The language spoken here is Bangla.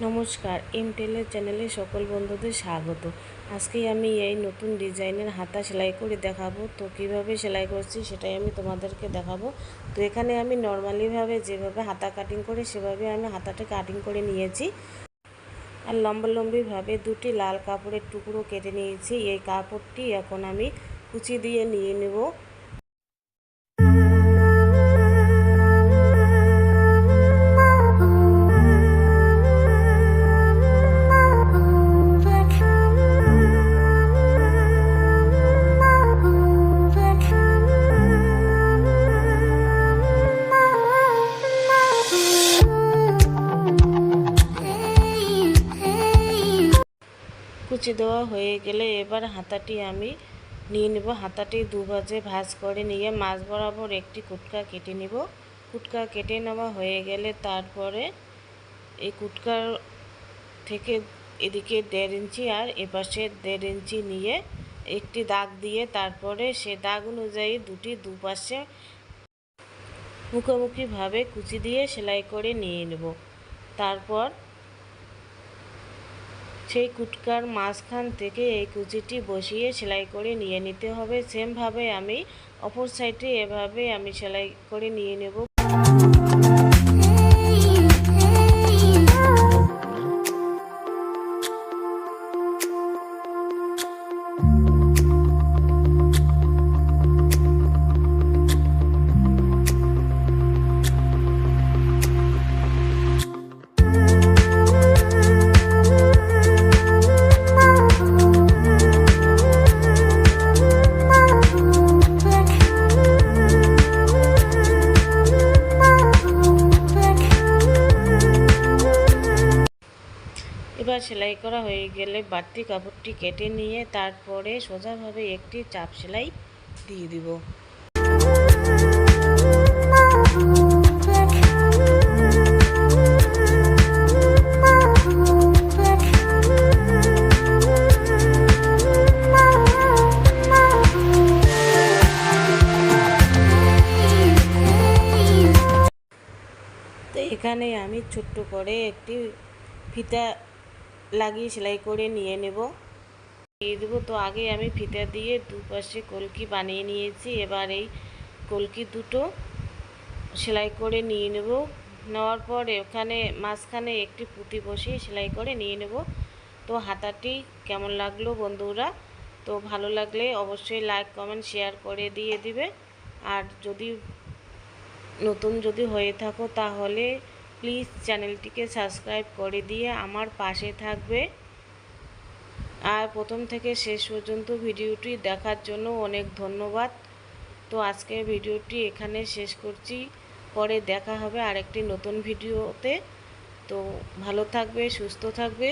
নমস্কার, এমটেলের চ্যানেলে সকল বন্ধুদের স্বাগত। আজকে আমি এই নতুন ডিজাইনের হাতা সেলাই করে দেখাবো। তো কিভাবে সেলাই করছি সেটাই আমি তোমাদেরকে দেখাবো। তো এখানে আমি নর্মালিভাবে যেভাবে হাতা কাটিং করে সেভাবে আমি হাতাটা কাটিং করে নিয়েছি। আর লম্বালম্বিভাবে দুটি লাল কাপড়ের টুকরো কেটে নিয়েছি। এই কাপড়টি এখন আমি কুচি দিয়ে নিয়ে নেব। কুচি দেওয়া হয়ে গেলে এবার হাতাটি আমি নিয়ে নেব। হাতাটি দুভাজে ভাঁজ করে নিয়ে মাঝ বরাবর একটি কুটকা কেটে নেব। কুটকা কেটে নেওয়া হয়ে গেলে তারপরে এই কুটকার থেকে এদিকে 1.5 ইঞ্চি আর এপাশে 1.5 ইঞ্চি নিয়ে একটি দাগ দিয়ে তারপরে সে দাগ অনুযায়ী দুপাশে মুখোমুখিভাবে কুচি দিয়ে সেলাই করে নিয়ে নেব। তারপর সেই কুটকার মাঝখান থেকে এই কুচিটি বসিয়ে সেলাই করে নিয়ে নিতে হবে। সেমভাবে আমি অপর সাইডে এভাবে আমি সেলাই করে নিয়ে নেব। এবার সেলাই করা হয়ে গেলে বাড়তি কাপড়টি কেটে নিয়ে তারপরে সোজাভাবে একটি চাপ সেলাই দিয়ে দিব। তো এখানে আমি ছোট্ট করে একটি ফিতা লাগিয়ে সেলাই করে নিয়ে নেব দিয়ে দেবো। তো আগে আমি ফিতা দিয়ে দুপাশে কলকি বানিয়ে নিয়েছি। এবার এই কলকি দুটো সেলাই করে নিয়ে নেব। নেওয়ার পর ওখানে মাঝখানে একটি পুঁতি বসিয়ে সেলাই করে নিয়ে নেব। তো হাতাটি কেমন লাগলো বন্ধুরা? তো ভালো লাগলে অবশ্যই লাইক কমেন্ট শেয়ার করে দিয়ে দিবে। আর নতুন যদি হয়ে থাকো তাহলে প্লিজ চ্যানেলটিকে সাবস্ক্রাইব করে দিয়ে আমার পাশে থাকবে। আর প্রথম থেকে শেষ পর্যন্ত ভিডিওটি দেখার জন্য অনেক ধন্যবাদ। তো আজকের ভিডিওটি এখানে শেষ করছি। পরে দেখা হবে আরেকটি নতুন ভিডিওতে। তো ভালো থাকবে, সুস্থ থাকবে।